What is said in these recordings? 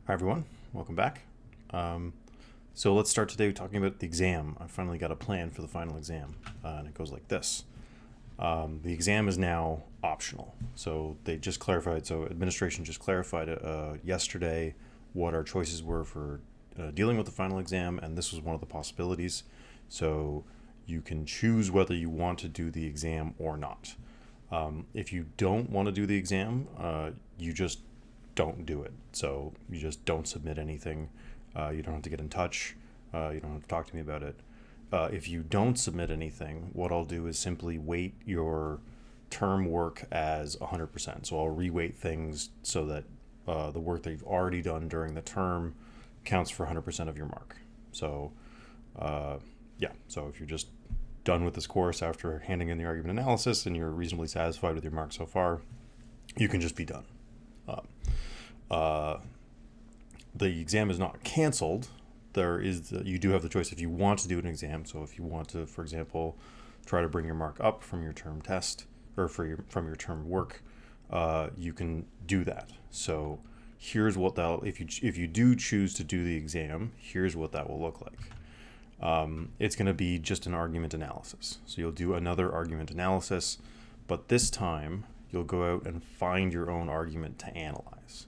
Hi everyone, welcome back. Um, so let's start today talking about the exam. I finally got a plan for the final exam, and it goes like this. The exam is now optional. So they just clarified, so administration just clarified yesterday what our choices were for dealing with the final exam, and this was one of the possibilities. So you can choose whether you want to do the exam or not. If you don't want to do the exam, you just don't do it. So you just don't submit anything. You don't have to get in touch. You don't have to talk to me about it. If you don't submit anything, what I'll do is simply weight your term work as 100%. So I'll reweight things so that the work that you've already done during the term counts for 100% of your mark. So, yeah, so if you're just done with this course after handing in the argument analysis and you're reasonably satisfied with your mark so far, you can just be done. Uh, the exam is not canceled. You do have the choice if you want to do an exam. So if you want to, for example, try to bring your mark up from your term test or from your term work, you can do that. So here's what that if you do choose to do the exam, here's what that will look like. It's going to be just an argument analysis. So you'll do another argument analysis, but this time you'll go out and find your own argument to analyze.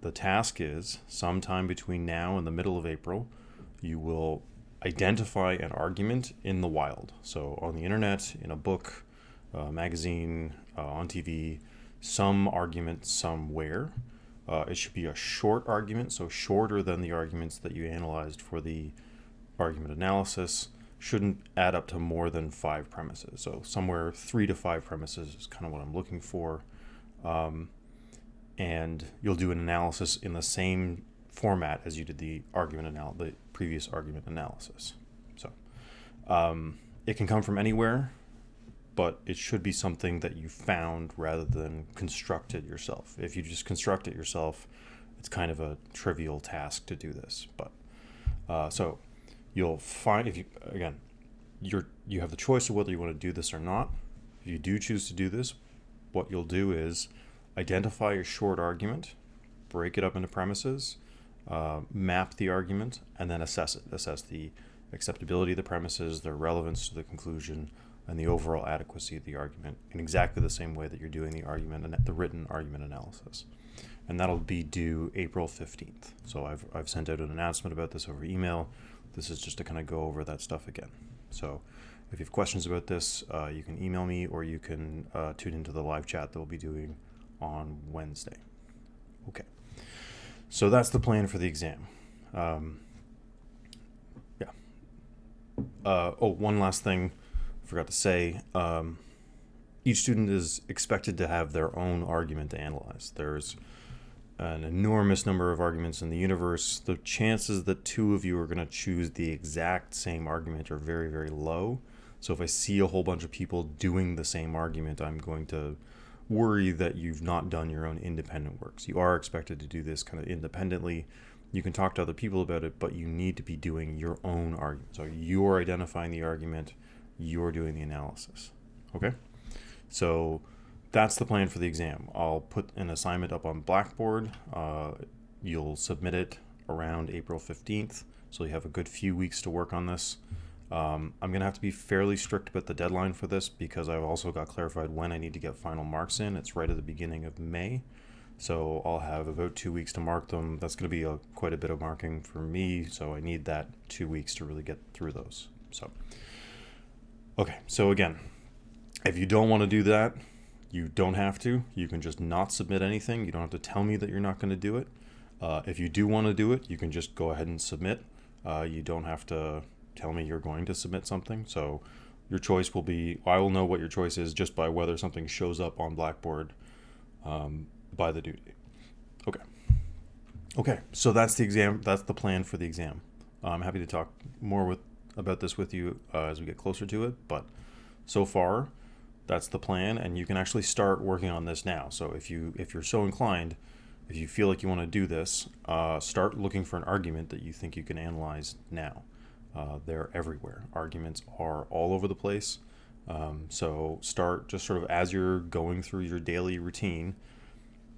The task is sometime between now and the middle of April, you will identify an argument in the wild. So on the internet, in a book, magazine, on TV, some argument somewhere. It should be a short argument, so shorter than the arguments that you analyzed for the argument analysis. Shouldn't add up to more than 5 premises. So somewhere 3 to 5 premises is kind of what I'm looking for. And you'll do an analysis in the same format as you did the previous argument analysis. So it can come from anywhere, but it should be something that you found rather than constructed yourself. If you just construct it yourself, it's kind of a trivial task to do this. But so you'll find you have the choice of whether you want to do this or not. If you do choose to do this, what you'll do is identify a short argument, break it up into premises, map the argument, and then assess it. Assess the acceptability of the premises, their relevance to the conclusion, and the overall adequacy of the argument in exactly the same way that you're doing the written argument analysis. And that'll be due April 15th. So I've sent out an announcement about this over email. This is just to kind of go over that stuff again. So if you have questions about this, you can email me or you can tune into the live chat that we'll be doing on Wednesday. Okay. So that's the plan for the exam. Yeah. One last thing I forgot to say. Each student is expected to have their own argument to analyze. There's an enormous number of arguments in the universe. The chances that 2 of you are going to choose the exact same argument are very, very low. So if I see a whole bunch of people doing the same argument, I'm going to worry that you've not done your own independent works. You are expected to do this kind of independently. You can talk to other people about it, but you need to be doing your own argument. So you're identifying the argument, you're doing the analysis. Okay? So that's the plan for the exam. I'll put an assignment up on Blackboard. You'll submit it around April 15th, so you have a good few weeks to work on this. I'm going to have to be fairly strict about the deadline for this because I've also got clarified when I need to get final marks in. It's right at the beginning of May, so I'll have about 2 weeks to mark them. That's going to be quite a bit of marking for me, so I need that 2 weeks to really get through those. So, okay, so again, if you don't want to do that, you don't have to. You can just not submit anything. You don't have to tell me that you're not going to do it. If you do want to do it, you can just go ahead and submit. You don't have to tell me you're going to submit something. So your choice will be, I will know what your choice is just by whether something shows up on Blackboard by the due date. Okay, so that's the exam. That's the plan for the exam. I'm happy to talk more about this with you as we get closer to it, but so far that's the plan, and you can actually start working on this now. So if you're so inclined, if you feel like you want to do this, start looking for an argument that you think you can analyze now. They're everywhere. Arguments are all over the place. So start just sort of as you're going through your daily routine,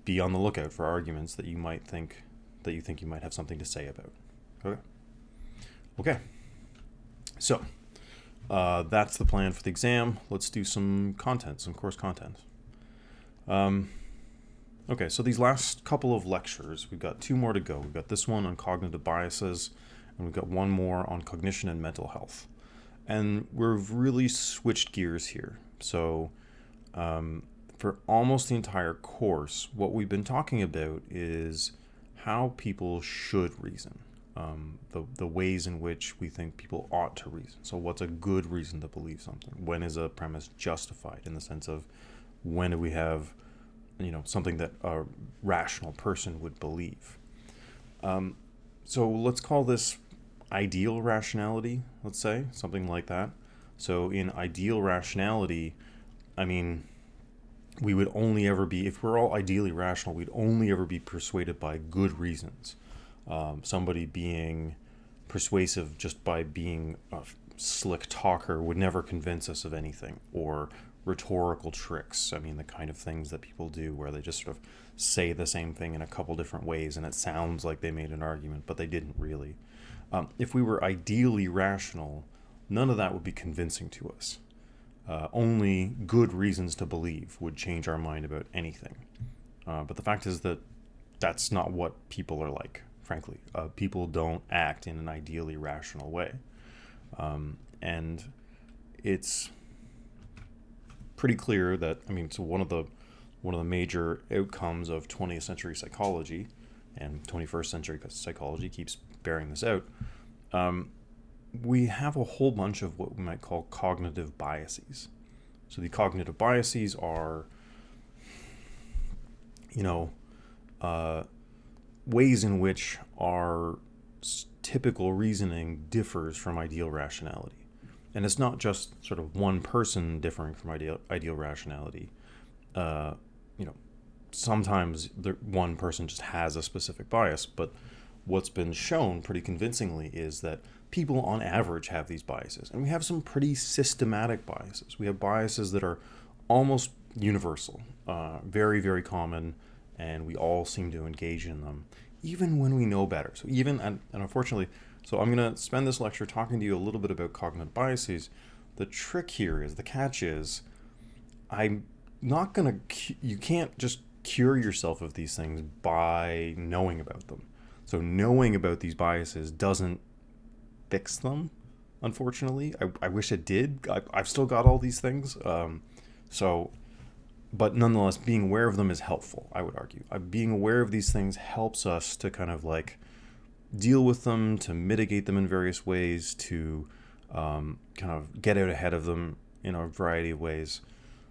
be on the lookout for arguments that you might think that you think you might have something to say about. Okay. So that's the plan for the exam. Let's do some content, some course content. Okay, so these last couple of lectures, we've got 2 more to go. We've got this one on cognitive biases, and we've got one more on cognition and mental health. And we've really switched gears here. So for almost the entire course, what we've been talking about is how people should reason, the ways in which we think people ought to reason. So what's a good reason to believe something? When is a premise justified, in the sense of when do we have something that a rational person would believe. So let's call this ideal rationality, let's say, something like that. So in ideal rationality, I mean, we would only ever be, if we're all ideally rational, we'd only ever be persuaded by good reasons. Somebody being persuasive just by being a slick talker would never convince us of anything, or rhetorical tricks. I mean, the kind of things that people do where they just sort of say the same thing in a couple different ways and it sounds like they made an argument, but they didn't really. If we were ideally rational, none of that would be convincing to us. Only good reasons to believe would change our mind about anything. But the fact is that that's not what people are like, frankly. People don't act in an ideally rational way. And it's pretty clear that, so one of the major outcomes of 20th century psychology, and 21st century psychology keeps bearing this out, we have a whole bunch of what we might call cognitive biases. So the cognitive biases are, ways in which our typical reasoning differs from ideal rationality. And it's not just sort of one person differing from ideal rationality. Sometimes one person just has a specific bias, but what's been shown pretty convincingly is that people on average have these biases. And we have some pretty systematic biases. We have biases that are almost universal, very, very common, and we all seem to engage in them, even when we know better. So and unfortunately, so I'm going to spend this lecture talking to you a little bit about cognitive biases. The trick here is, the catch is, I'm not going to, you can't just cure yourself of these things by knowing about them. So knowing about these biases doesn't fix them, unfortunately. I wish it did. I've still got all these things. But nonetheless, being aware of them is helpful, I would argue. Being aware of these things helps us to kind of like deal with them, to mitigate them in various ways, to kind of get out ahead of them in a variety of ways.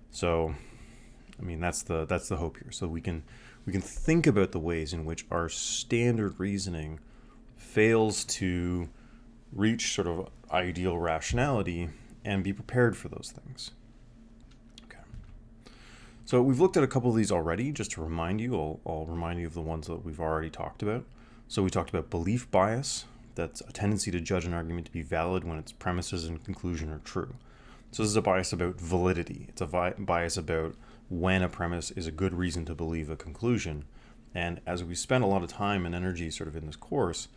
So, that's the hope here. So we can think about the ways in which our standard reasoning fails to reach sort of ideal rationality and be prepared for those things. Okay. So we've looked at a couple of these already. Just to remind you, I'll remind you of the ones that we've already talked about. So we talked about belief bias. That's a tendency to judge an argument to be valid when its premises and conclusion are true. So this is a bias about validity. It's a bias about when a premise is a good reason to believe a conclusion. And as we spend a lot of time and energy sort of in this course,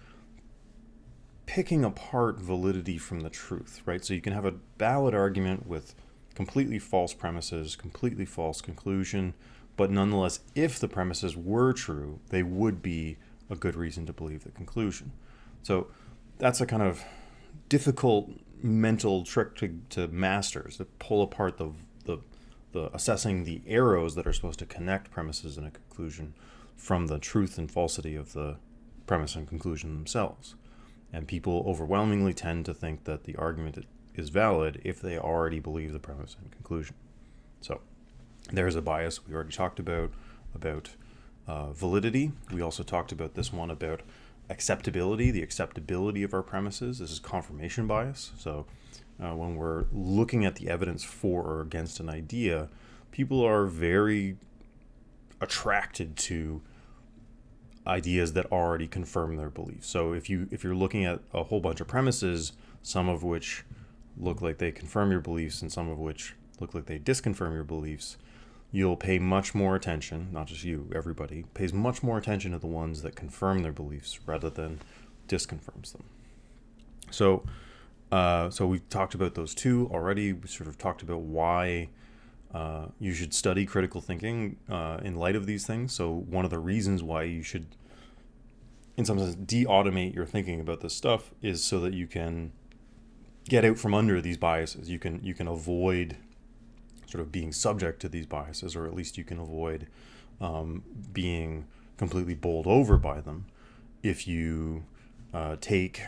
picking apart validity from the truth, right? So you can have a valid argument with completely false premises, completely false conclusion, but nonetheless, if the premises were true, they would be a good reason to believe the conclusion. So that's a kind of difficult mental trick to master, is to pull apart the assessing the arrows that are supposed to connect premises and a conclusion from the truth and falsity of the premise and conclusion themselves. And people overwhelmingly tend to think that the argument is valid if they already believe the premise and conclusion. So there's a bias we already talked about validity. We also talked about this one about acceptability, the acceptability of our premises. This is confirmation bias. So when we're looking at the evidence for or against an idea, people are very attracted to ideas that already confirm their beliefs. So if you're looking at a whole bunch of premises, some of which look like they confirm your beliefs and some of which look like they disconfirm your beliefs, you'll pay much more attention, not just you, everybody, pays much more attention to the ones that confirm their beliefs rather than disconfirms them. So we've talked about those two already. We sort of talked about why you should study critical thinking in light of these things. So one of the reasons why you should, in some sense, de-automate your thinking about this stuff is so that you can get out from under these biases. You can avoid sort of being subject to these biases, or at least you can avoid being completely bowled over by them if you take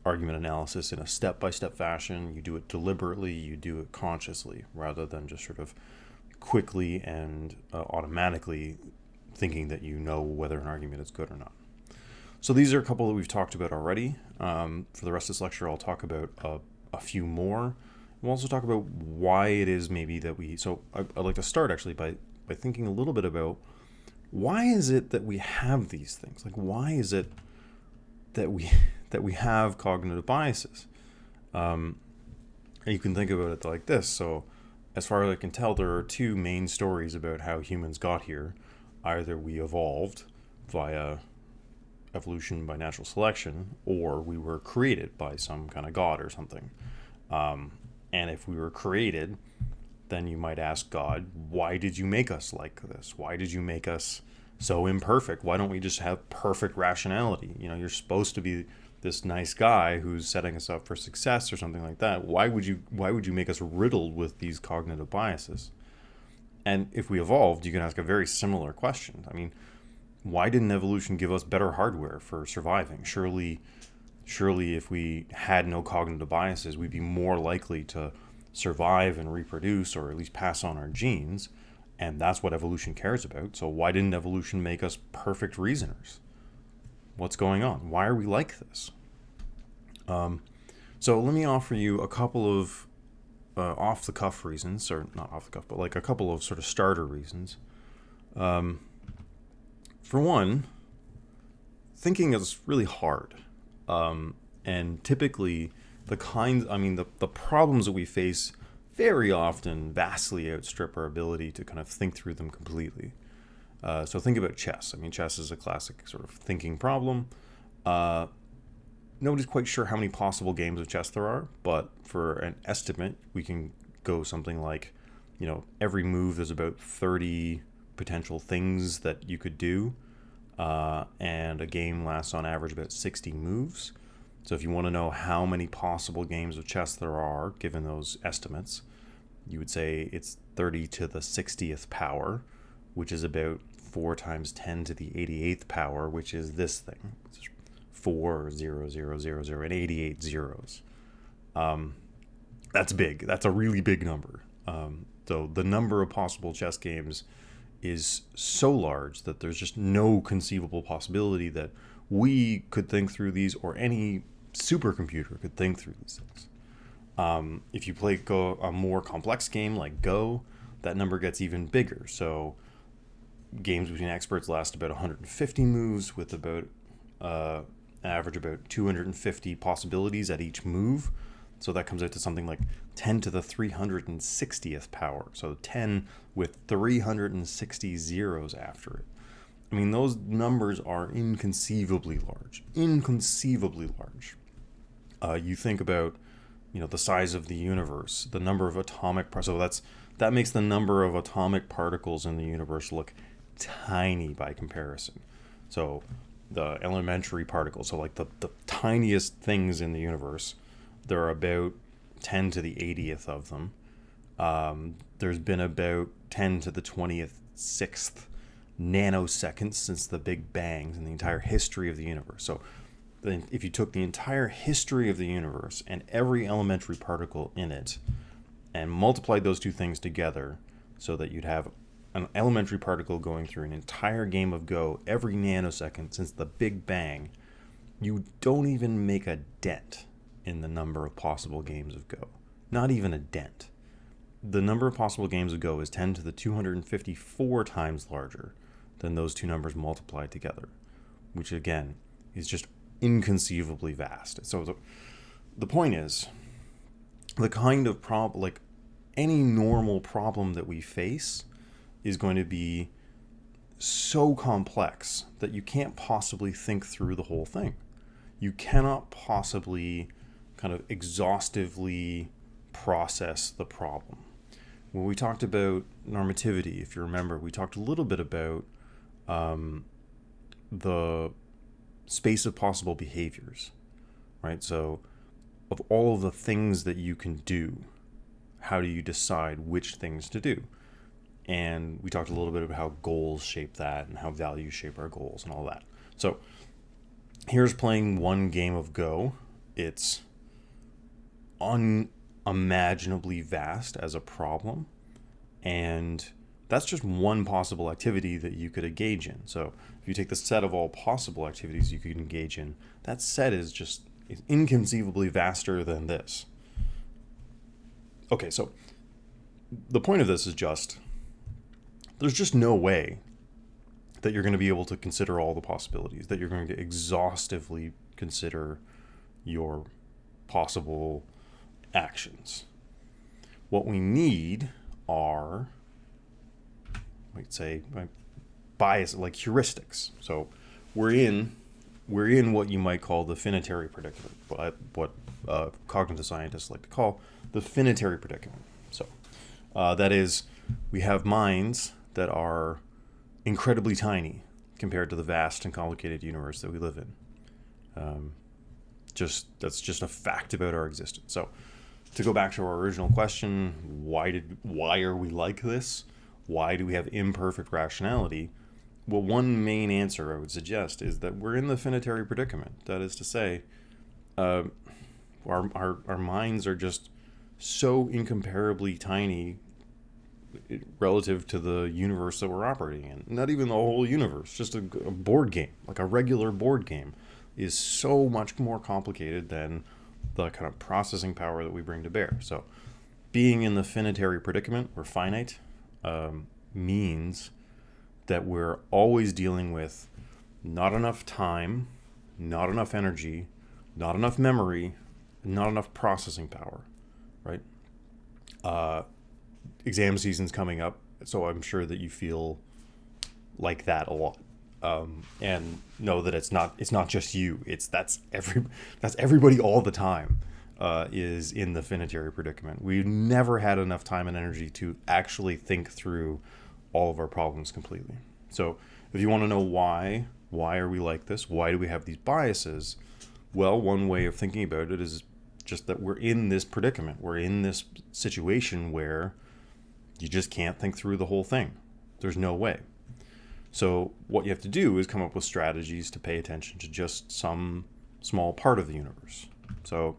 argument analysis in a step-by-step fashion. You do it deliberately, you do it consciously, rather than just sort of quickly and automatically thinking that you know whether an argument is good or not. So these are a couple that we've talked about already. For the rest of this lecture, I'll talk about a few more. We'll also talk about why it is maybe that I'd like to start actually by thinking a little bit about why is it that we have these things? Like, why is it that we have cognitive biases? And you can think about it like this. So as far as I can tell, there are two main stories about how humans got here. Either we evolved via evolution by natural selection, or we were created by some kind of god or something. And if we were created, then you might ask God, why did you make us like this? Why did you make us so imperfect? Why don't we just have perfect rationality? You're supposed to be this nice guy who's setting us up for success or something like that. Why would you make us riddled with these cognitive biases? And if we evolved, you can ask a very similar question. I mean, why didn't evolution give us better hardware for surviving? Surely if we had no cognitive biases, we'd be more likely to survive and reproduce, or at least pass on our genes. And that's what evolution cares about. So why didn't evolution make us perfect reasoners? What's going on? Why are we like this? So let me offer you a couple of off-the-cuff reasons, or not off-the-cuff, but like a couple of sort of starter reasons. For one, thinking is really hard. And typically the problems that we face very often vastly outstrip our ability to kind of think through them completely. So think about chess. I mean, chess is a classic sort of thinking problem. Nobody's quite sure how many possible games of chess there are, but for an estimate, we can go something like, every move there's about 30 potential things that you could do. And a game lasts on average about 60 moves. So if you want to know how many possible games of chess there are, given those estimates, you would say it's 30 to the 60th power, which is about 4 times 10 to the 88th power, which is this thing. It's 4, 0, 0, 0, 0, and 88 zeros. That's big. That's a really big number. So the number of possible chess games is so large that there's just no conceivable possibility that we could think through these, or any supercomputer could think through these things. If you play a more complex game like Go, that number gets even bigger. So games between experts last about 150 moves, with about average about 250 possibilities at each move. So that comes out to something like 10 to the 360th power. So 10 with 360 zeros after it. I mean, those numbers are inconceivably large. Inconceivably large. You think about, the size of the universe, the number of atomic so that makes the number of atomic particles in the universe look tiny by comparison. So the elementary particles, so like the tiniest things in the universe, there are about 10 to the 80th of them. There's been about 10 to the 26th nanoseconds since the Big Bang in the entire history of the universe. So then if you took the entire history of the universe and every elementary particle in it and multiplied those two things together, so that you'd have an elementary particle going through an entire game of Go every nanosecond since the Big Bang, you don't even make a dent in the number of possible games of Go. Not even a dent. The number of possible games of Go is 10 to the 254 times larger than those two numbers multiplied together, which again is just inconceivably vast. So the point is, the kind of problem, like any normal problem that we face, is going to be so complex that you can't possibly think through the whole thing. You cannot possibly kind of exhaustively process the problem. When we talked about normativity, if you remember, we talked a little bit about the space of possible behaviors, right? So of all of the things that you can do, how do you decide which things to do? And we talked a little bit about how goals shape that and how values shape our goals and all that. So here's playing one game of Go. It's unimaginably vast as a problem, and that's just one possible activity that you could engage in. So if you take the set of all possible activities you could engage in, that set is inconceivably vaster than this. Okay, so the point of this is there's just no way that you're going to be able to consider all the possibilities, that you're going to exhaustively consider your possible actions. What we need are, might say, bias, like heuristics. So we're in what you might call the finitary predicament, what cognitive scientists like to call the finitary predicament. So that is, we have minds that are incredibly tiny compared to the vast and complicated universe that we live in. That's just a fact about our existence. So to go back to our original question, why are we like this? Why do we have imperfect rationality? Well, one main answer I would suggest is that we're in the finitary predicament. That is to say, our minds are just so incomparably tiny relative to the universe that we're operating in. Not even the whole universe, just a board game, like a regular board game, is so much more complicated than the kind of processing power that we bring to bear. So being in the finitary predicament, we're finite, means that we're always dealing with not enough time, not enough energy, not enough memory, not enough processing power, right? Exam season's coming up, so I'm sure that you feel like that a lot, and know that it's not just you. That's everybody all the time is in the finitary predicament. We've never had enough time and energy to actually think through all of our problems completely. So if you want to know why are we like this? Why do we have these biases? Well, one way of thinking about it is just that we're in this predicament. We're in this situation where you just can't think through the whole thing. There's no way. So what you have to do is come up with strategies to pay attention to just some small part of the universe. So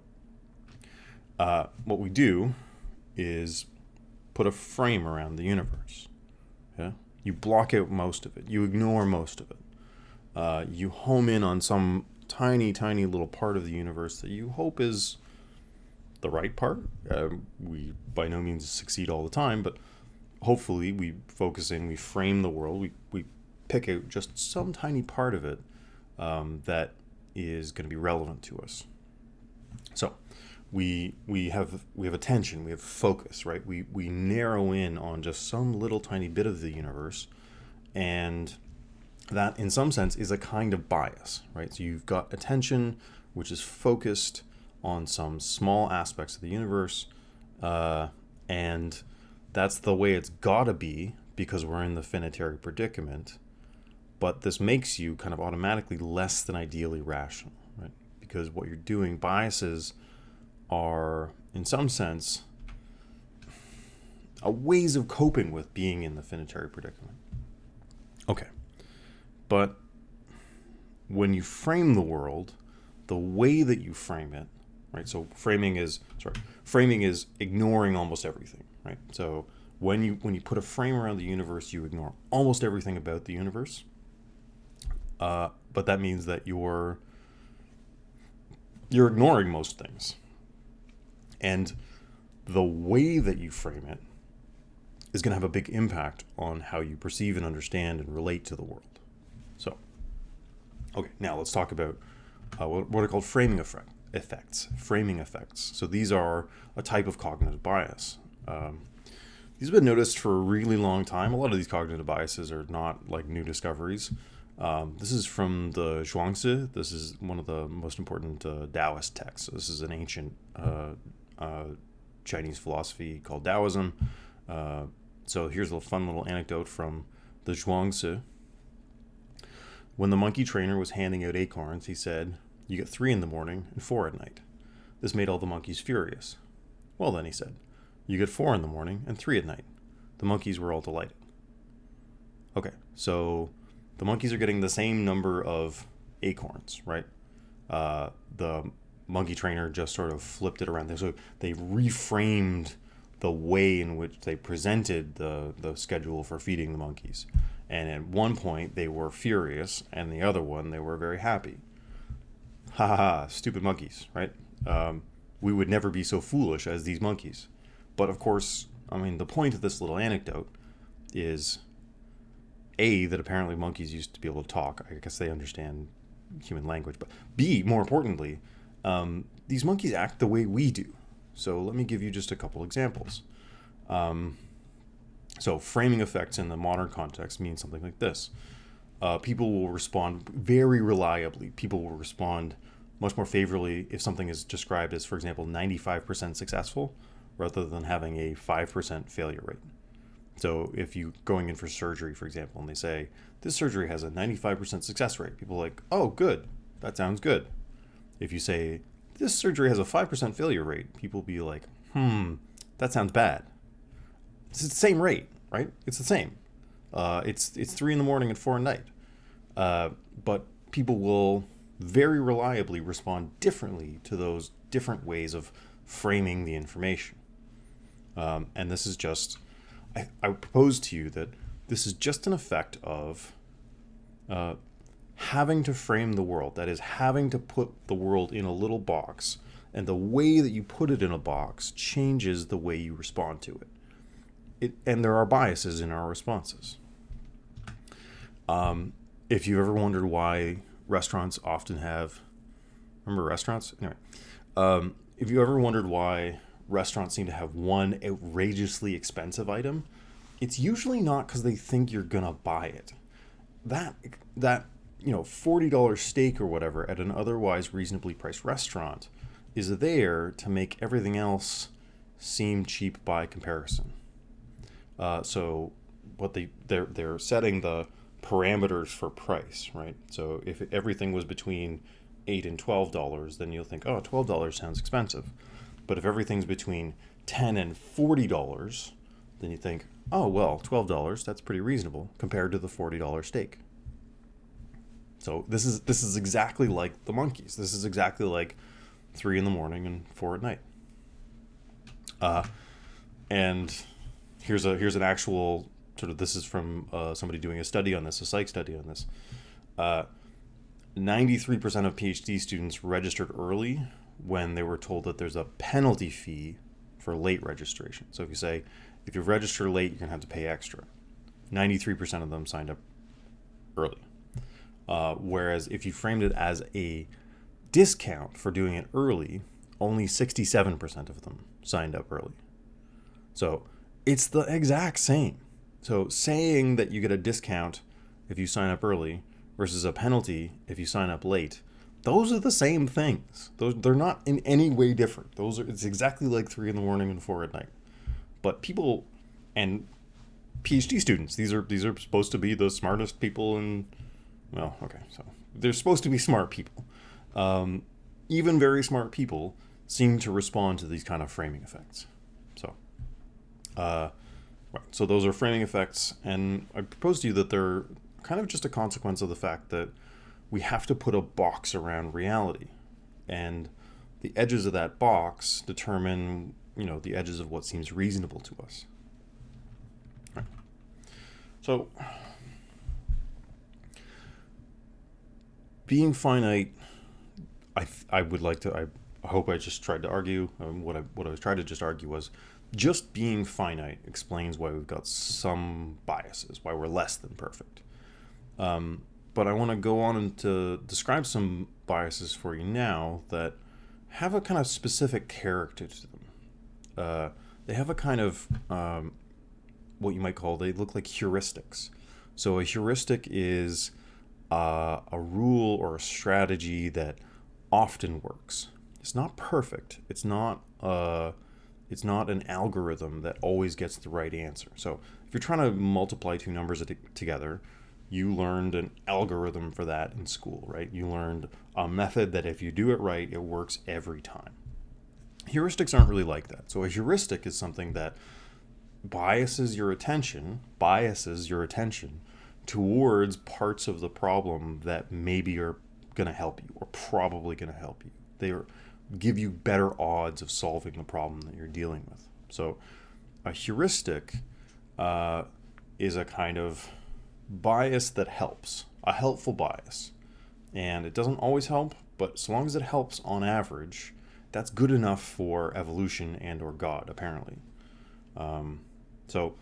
what we do is put a frame around the universe. Yeah? You block out most of it. You ignore most of it. You home in on some tiny, tiny little part of the universe that you hope is the right part. We by no means succeed all the time, but hopefully we frame the world, we pick out just some tiny part of it that is going to be relevant to us. So we have attention, we have focus, right? We narrow in on just some little tiny bit of the universe, and that in some sense is a kind of bias, right? So you've got attention, which is focused on some small aspects of the universe, and that's the way it's gotta be because we're in the finitary predicament. But this makes you kind of automatically less than ideally rational, right? Because what you're doing, biases are, in some sense, ways of coping with being in the finitary predicament. Okay, but when you frame the world, the way that you frame it, right? So framing is ignoring almost everything, right? So when you put a frame around the universe, you ignore almost everything about the universe. But that means that you're ignoring most things. And the way that you frame it is going to have a big impact on how you perceive and understand and relate to the world. So, okay, now let's talk about what are called framing effects. Framing effects. So these are a type of cognitive bias. These have been noticed for a really long time. A lot of these cognitive biases are not like new discoveries. This is from the Zhuangzi. This is one of the most important Taoist texts. So this is an ancient Chinese philosophy called Taoism. So here's a fun little anecdote from the Zhuangzi. When the monkey trainer was handing out acorns, he said, "You get 3 in the morning and 4 at night." This made all the monkeys furious. "Well then," he said, "you get 4 in the morning and 3 at night." The monkeys were all delighted. Okay, so the monkeys are getting the same number of acorns, right? The monkey trainer just sort of flipped it around. So they reframed the way in which they presented the schedule for feeding the monkeys. And at one point, they were furious, and the other one, they were very happy. Ha ha ha, stupid monkeys, right? We would never be so foolish as these monkeys. But of course, I mean, the point of this little anecdote is A, that apparently monkeys used to be able to talk. I guess they understand human language. But B, more importantly, these monkeys act the way we do. So let me give you just a couple examples. So framing effects in the modern context mean something like this. People will respond very reliably. People will respond much more favorably if something is described as, for example, 95% successful rather than having a 5% failure rate. So if you're going in for surgery, for example, and they say, this surgery has a 95% success rate, people are like, oh, good, that sounds good. If you say, this surgery has a 5% failure rate, people will be like, that sounds bad. It's the same rate, right? It's the same. It's 3 in the morning and 4 at night. But people will very reliably respond differently to those different ways of framing the information. And this is just, I propose to you that this is just an effect of having to frame the world. That is, having to put the world in a little box, and the way that you put it in a box changes the way you respond to it. And there are biases in our responses. If you've ever wondered why restaurants often have, remember restaurants? Anyway, if you ever wondered why restaurants seem to have one outrageously expensive item, it's usually not because they think you're gonna buy it. That $40 steak or whatever at an otherwise reasonably priced restaurant is there to make everything else seem cheap by comparison. So what they're setting the parameters for price, right? So if everything was between $8 and $12, then you'll think, oh, $12 sounds expensive. But if everything's between $10 and $40, then you think, oh, well, $12, that's pretty reasonable compared to the $40 steak. So this is exactly like the monkeys. This is exactly like 3 in the morning and 4 at night. And here's an actual sort of, this is from somebody doing a study on this, a psych study on this. 93% of PhD students registered early when they were told that there's a penalty fee for late registration. So if you register late, you're going to have to pay extra. 93% of them signed up early. Whereas if you framed it as a discount for doing it early, only 67% of them signed up early. So it's the exact same. So saying that you get a discount if you sign up early versus a penalty if you sign up late, those are the same things. They're not in any way different. It's exactly like 3 in the morning and 4 at night. But people and PhD students, these are supposed to be the smartest people so they're supposed to be smart people. Even very smart people seem to respond to these kind of framing effects. So those are framing effects, and I propose to you that they're kind of just a consequence of the fact that we have to put a box around reality, and the edges of that box determine, the edges of what seems reasonable to us. Right. So being finite, I would like to, I hope I just tried to argue, what I was trying to just argue was, just being finite explains why we've got some biases, why we're less than perfect. But I want to go on and to describe some biases for you now that have a kind of specific character to them. They have a kind of what you might call, they look like heuristics. So a heuristic is a rule or a strategy that often works. It's not perfect. It's not an algorithm that always gets the right answer. So if you're trying to multiply two numbers together, you learned an algorithm for that in school, right? You learned a method that if you do it right, it works every time. Heuristics aren't really like that. So a heuristic is something that biases your attention towards parts of the problem that maybe are going to help you or probably going to help you. They give you better odds of solving the problem that you're dealing with. So a heuristic is a kind of bias that helps, a helpful bias. And it doesn't always help, but so long as it helps on average, that's good enough for evolution and or God, apparently. So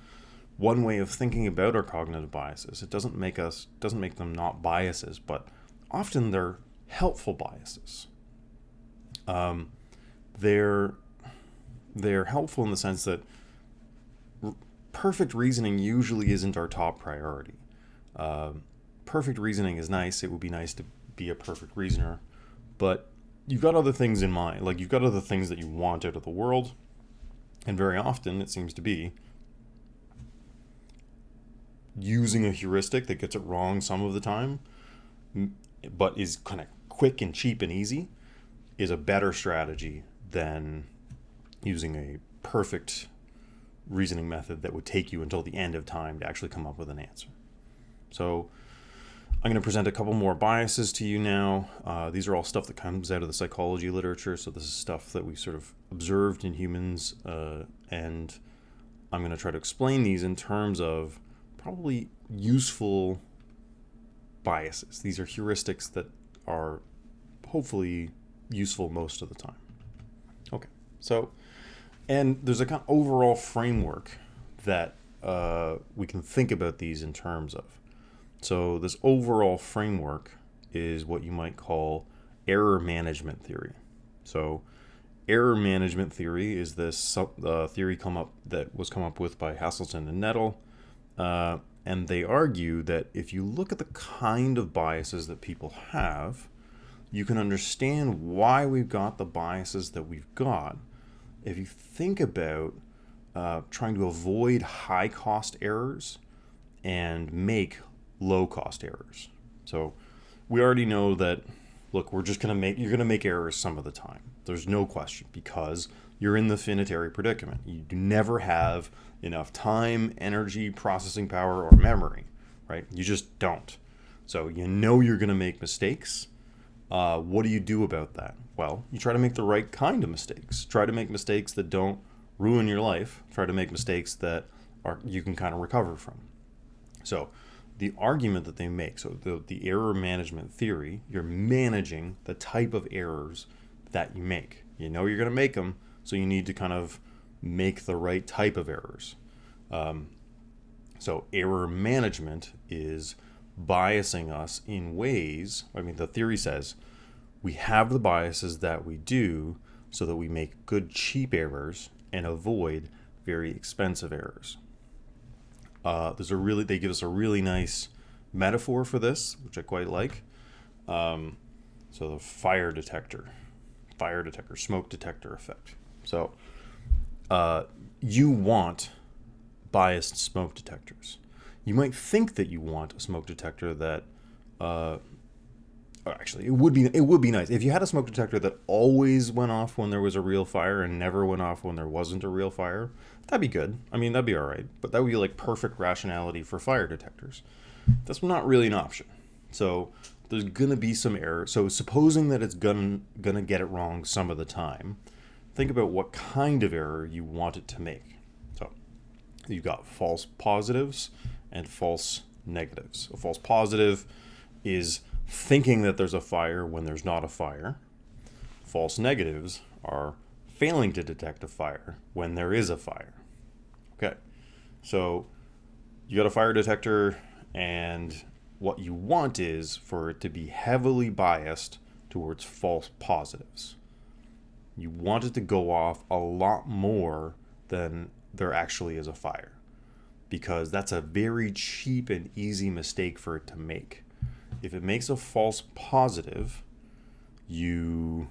one way of thinking about our cognitive biases, it doesn't make them not biases, but often they're helpful biases. They're helpful in the sense that perfect reasoning usually isn't our top priority. Perfect reasoning is nice. It would be nice to be a perfect reasoner, but you've got other things in mind. Like, you've got other things that you want out of the world, and very often it seems to be using a heuristic that gets it wrong some of the time, but is kind of quick and cheap and easy, is a better strategy than using a perfect reasoning method that would take you until the end of time to actually come up with an answer. So I'm going to present a couple more biases to you now. These are all stuff that comes out of the psychology literature, so this is stuff that we sort of observed in humans, and I'm going to try to explain these in terms of probably useful biases. These are heuristics that are hopefully useful most of the time. Okay, so, and there's a kind of overall framework that we can think about these in terms of. So this overall framework is what you might call error management theory. So error management theory is this theory that was come up with by Hasselton and Nettle, and they argue that if you look at the kind of biases that people have, you can understand why we've got the biases that we've got. If you think about trying to avoid high-cost errors and make low-cost errors. So we already know that, look, you're going to make errors some of the time. There's no question, because you're in the finitary predicament. You never have enough time, energy, processing power, or memory, right? You just don't. So you know you're going to make mistakes. What do you do about that? Well, you try to make the right kind of mistakes. Try to make mistakes that don't ruin your life. Try to make mistakes that you can kind of recover from. So the argument that they make, so the error management theory, you're managing the type of errors that you make. You know you're going to make them, so you need to kind of make the right type of errors. So error management is biasing us in ways, the theory says we have the biases that we do so that we make good, cheap errors and avoid very expensive errors. They give us a really nice metaphor for this, which I quite like. So the fire detector, smoke detector effect. So you want biased smoke detectors. You might think that you want a smoke detector that, actually, it would be nice if you had a smoke detector that always went off when there was a real fire and never went off when there wasn't a real fire. That'd be good. That'd be all right. But that would be like perfect rationality for fire detectors. That's not really an option. So there's gonna be some error. So supposing that it's gonna get it wrong some of the time, think about what kind of error you want it to make. So you've got false positives and false negatives. A false positive is thinking that there's a fire when there's not a fire. False negatives are failing to detect a fire when there is a fire. Okay, so you got a fire detector, and what you want is for it to be heavily biased towards false positives. You want it to go off a lot more than there actually is a fire. because that's a very cheap and easy mistake for it to make. If it makes a false positive, you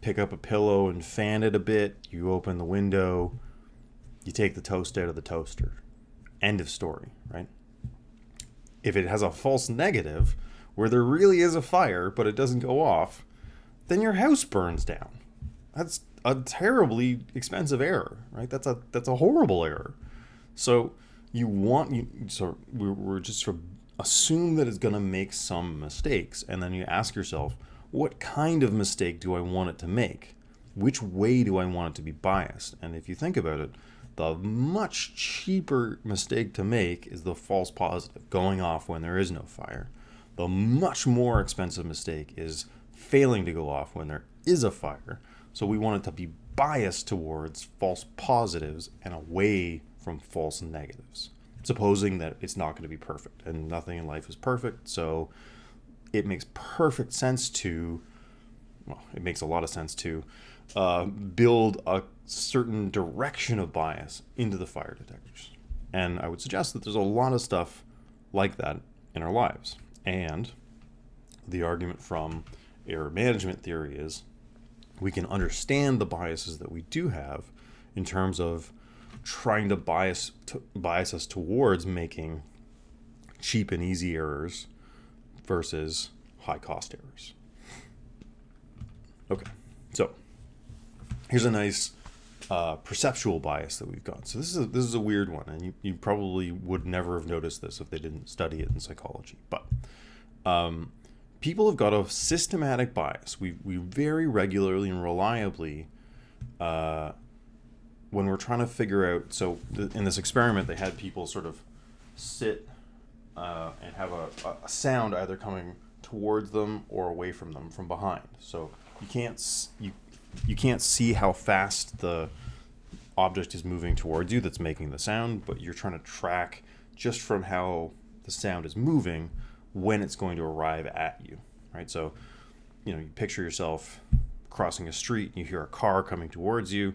pick up a pillow and fan it a bit, you open the window, you take the toast out of the toaster. End of story, right? If it has a false negative, where there really is a fire, but it doesn't go off, then your house burns down. That's a terribly expensive error, right? That's a horrible error. So we're just sort of assume that it's going to make some mistakes, and then you ask yourself, what kind of mistake do I want it to make? Which way do I want it to be biased? And if you think about it, the much cheaper mistake to make is the false positive, going off when there is no fire. The much more expensive mistake is failing to go off when there is a fire. So we want it to be biased towards false positives and away from false negatives, supposing that it's not going to be perfect, and nothing in life is perfect. So it makes perfect sense to, well, it makes a lot of sense to build a certain direction of bias into the fire detectors. And I would suggest that there's a lot of stuff like that in our lives. And the argument from error management theory is we can understand the biases that we do have in terms of trying to bias us towards making cheap and easy errors versus high cost errors. Okay, so here's a nice perceptual bias that we've got. So this is a weird one, and you probably would never have noticed this if they didn't study it in psychology. But people have got a systematic bias. We very regularly and reliably, when we're trying to figure out, so in this experiment, they had people sort of sit and have a sound either coming towards them or away from them from behind. So you can't see how fast the object is moving towards you that's making the sound, but you're trying to track just from how the sound is moving when it's going to arrive at you, right? So, you picture yourself crossing a street and you hear a car coming towards you.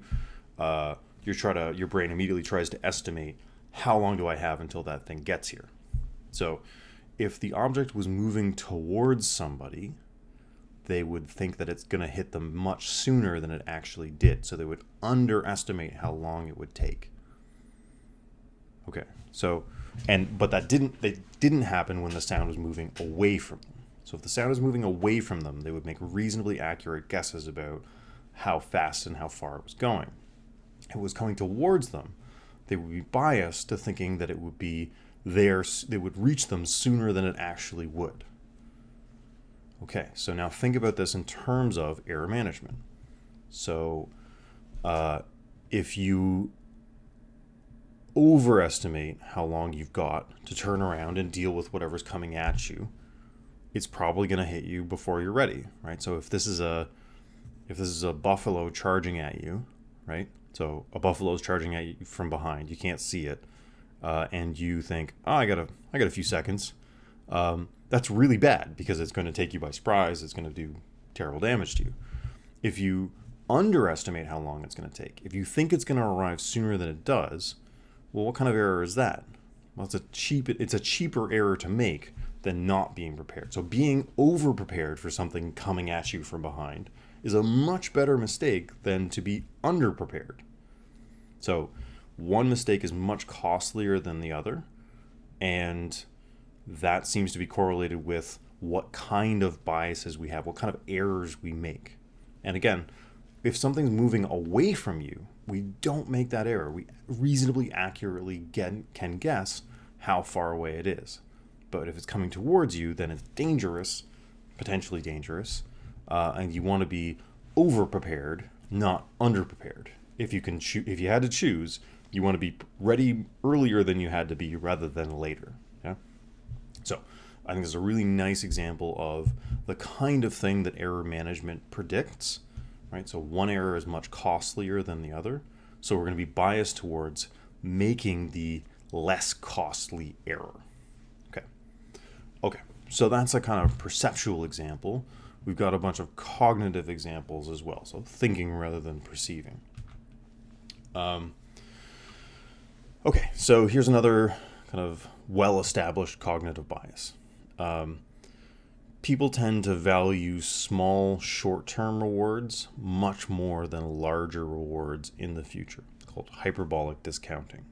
Your brain immediately tries to estimate, how long do I have until that thing gets here? So if the object was moving towards somebody, they would think that it's going to hit them much sooner than it actually did. So they would underestimate how long it would take. Okay, so, but that didn't happen when the sound was moving away from them. So if the sound was moving away from them, they would make reasonably accurate guesses about how fast and how far it was going. If it was coming towards them, they would be biased to thinking that it would be there, they would reach them sooner than it actually would. Okay, so now think about this in terms of error management. So if you overestimate how long you've got to turn around and deal with whatever's coming at you, it's probably going to hit you before you're ready, right? So if this is a buffalo charging at you, right? So a buffalo is charging at you from behind. You can't see it, and you think, "Oh, I got a few seconds." That's really bad because it's going to take you by surprise. It's going to do terrible damage to you. If you underestimate how long it's going to take, if you think it's going to arrive sooner than it does, well, what kind of error is that? Well, it's a cheaper error to make than not being prepared. So being over prepared for something coming at you from behind is a much better mistake than to be under prepared. So one mistake is much costlier than the other, and that seems to be correlated with what kind of biases we have, what kind of errors we make. And again, if something's moving away from you, we don't make that error. We reasonably accurately can guess how far away it is. But if it's coming towards you, then it's dangerous, potentially dangerous, and you want to be over-prepared, not under-prepared. If you had to choose, you want to be ready earlier than you had to be rather than later. Yeah. So I think this is a really nice example of the kind of thing that error management predicts, right? So one error is much costlier than the other. So we're going to be biased towards making the less costly error. Okay. So that's a kind of perceptual example. We've got a bunch of cognitive examples as well. So thinking rather than perceiving. Okay, so here's another kind of well-established cognitive bias. Um, People tend to value small, short-term rewards much more than larger rewards in the future, called hyperbolic discounting.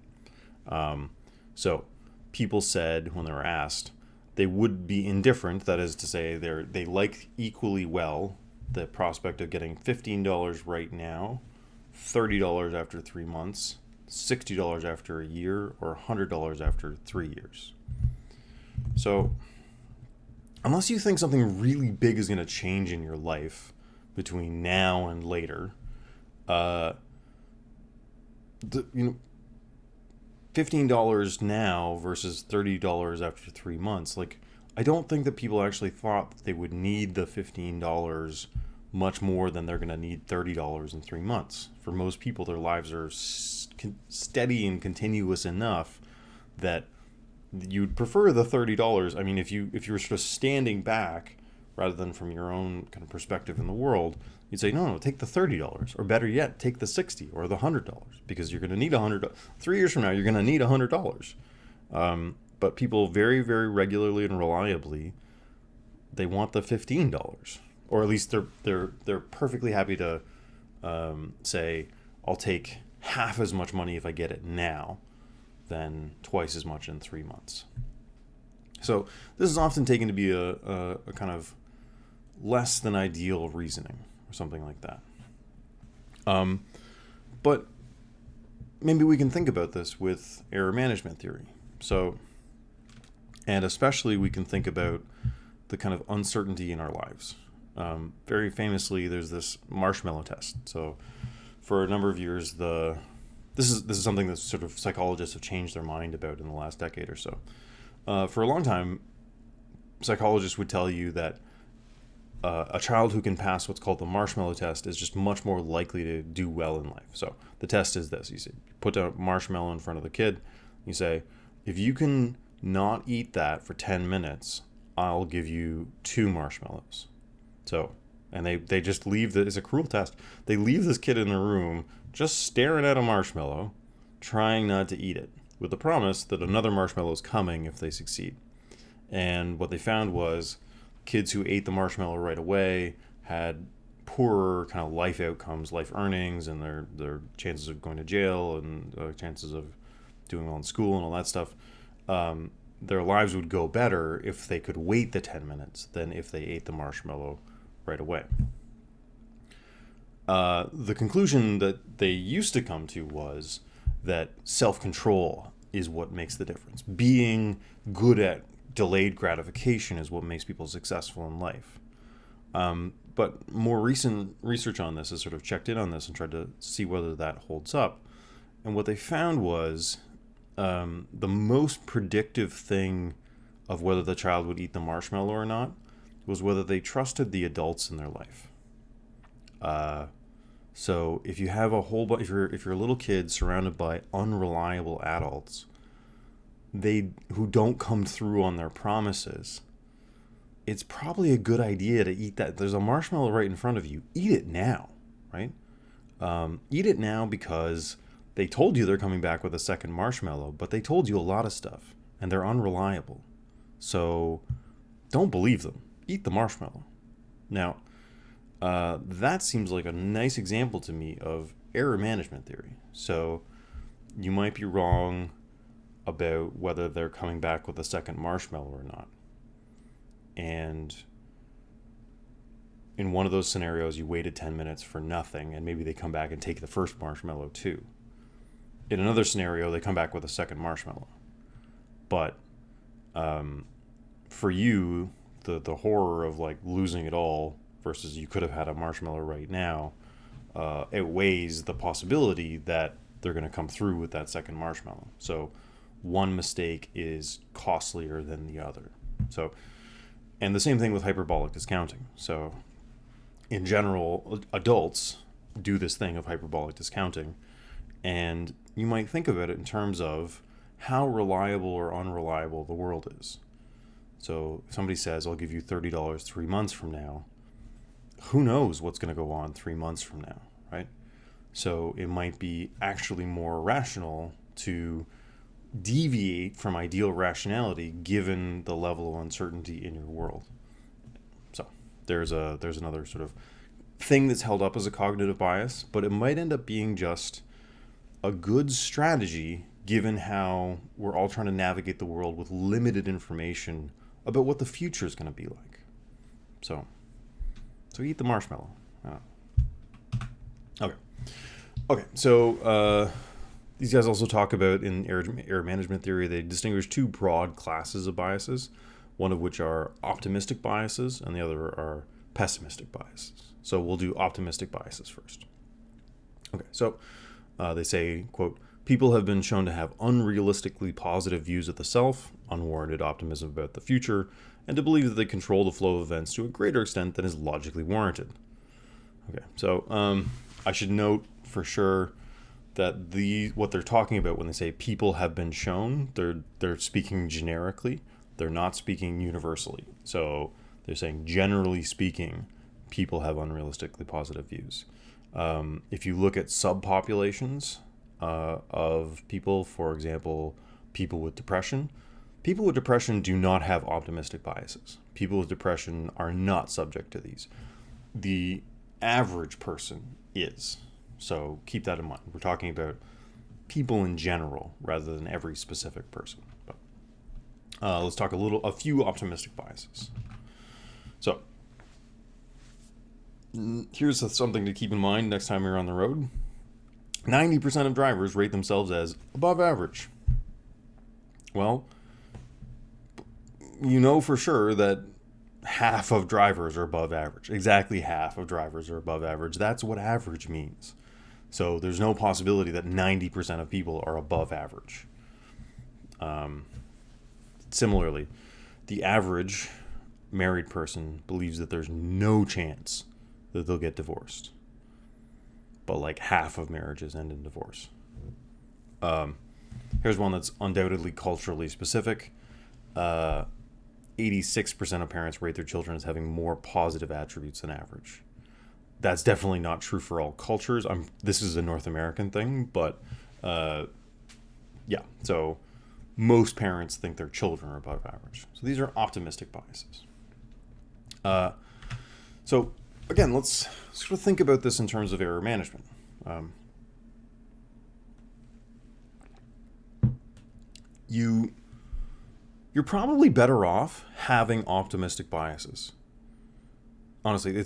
So people said when they were asked, they would be indifferent. That is to say, they like equally well the prospect of getting $15 right now, $30 after 3 months, $60 after a year, or $100 after 3 years. So unless you think something really big is going to change in your life between now and later, uh, you know, $15 now versus $30 after 3 months. Like, I don't think that people actually thought that they would need the $15 much more than they're going to need $30 in 3 months. For most people, their lives are steady and continuous enough that you'd prefer the $30. I mean, if you were sort of standing back rather than from your own kind of perspective in the world, you'd say, no, take the $30, or better yet, take the $60 or the $100, because you're going to need $100. 3 years from now, you're going to need $100. But people very, very regularly and reliably, they want the $15, or at least they're perfectly happy to say, I'll take half as much money if I get it now than twice as much in 3 months. So this is often taken to be a kind of less than ideal reasoning or something like that. But maybe we can think about this with error management theory. So, and especially we can think about the kind of uncertainty in our lives. Very famously, there's this marshmallow test. So for a number of years, this is something that sort of psychologists have changed their mind about in the last decade or so. For a long time, psychologists would tell you that a child who can pass what's called the marshmallow test is just much more likely to do well in life. So the test is this: you put a marshmallow in front of the kid. You say, if you can not eat that for 10 minutes, I'll give you 2 marshmallows. So, and they just leave it's a cruel test. They leave this kid in the room just staring at a marshmallow, trying not to eat it, with the promise that another marshmallow is coming if they succeed. And what they found was kids who ate the marshmallow right away had poorer kind of life outcomes, life earnings, and their chances of going to jail and chances of doing well in school and all that stuff. Their lives would go better if they could wait the 10 minutes than if they ate the marshmallow right away. The conclusion that they used to come to was that self-control is what makes the difference. Being good at delayed gratification is what makes people successful in life. But more recent research on this has sort of checked in on this and tried to see whether that holds up. And what they found was the most predictive thing of whether the child would eat the marshmallow or not was whether they trusted the adults in their life. So if you have a whole bunch, if you're a little kid surrounded by unreliable adults, who don't come through on their promises, it's probably a good idea to eat that. There's a marshmallow right in front of you. Eat it now, right? Eat it now because they told you they're coming back with a second marshmallow, but they told you a lot of stuff, and they're unreliable. So don't believe them. Eat the marshmallow. Now, that seems like a nice example to me of error management theory. So you might be wrong about whether they're coming back with a second marshmallow or not. And in one of those scenarios, you waited 10 minutes for nothing, and maybe they come back and take the first marshmallow too. In another scenario, they come back with a second marshmallow. But for you, the horror of like losing it all versus you could have had a marshmallow right now outweighs the possibility that they're going to come through with that second marshmallow. So one mistake is costlier than the other. So, and the same thing with hyperbolic discounting. So in general, adults do this thing of hyperbolic discounting, and you might think about it in terms of how reliable or unreliable the world is. So if somebody says, I'll give you $30 3 months from now, who knows what's going to go on 3 months from now, right? So it might be actually more rational to deviate from ideal rationality given the level of uncertainty in your world. So there's another sort of thing that's held up as a cognitive bias, but it might end up being just a good strategy given how we're all trying to navigate the world with limited information about what the future is going to be like. So eat the marshmallow. Okay. So these guys also talk about, in error management theory, they distinguish two broad classes of biases, one of which are optimistic biases and the other are pessimistic biases. So we'll do optimistic biases first. Okay, so they say, quote, people have been shown to have unrealistically positive views of the self, unwarranted optimism about the future, and to believe that they control the flow of events to a greater extent than is logically warranted. Okay, so I should note for sure that what they're talking about when they say people have been shown, they're speaking generically. They're not speaking universally. So they're saying, generally speaking, people have unrealistically positive views. If you look at subpopulations of people, for example, people with depression do not have optimistic biases. People with depression are not subject to these. The average person is. So keep that in mind. We're talking about people in general rather than every specific person. But let's talk a few optimistic biases. So here's something to keep in mind next time you're on the road. 90% of drivers rate themselves as above average. Well, you know for sure that half of drivers are above average. Exactly half of drivers are above average. That's what average means. So there's no possibility that 90% of people are above average. Similarly, the average married person believes that there's no chance that they'll get divorced. But like half of marriages end in divorce. Here's one that's undoubtedly culturally specific. 86% of parents rate their children as having more positive attributes than average. That's definitely not true for all cultures. This is a North American thing, but yeah. So most parents think their children are above average. So these are optimistic biases. So again, let's sort of think about this in terms of error management. You're probably better off having optimistic biases. Honestly,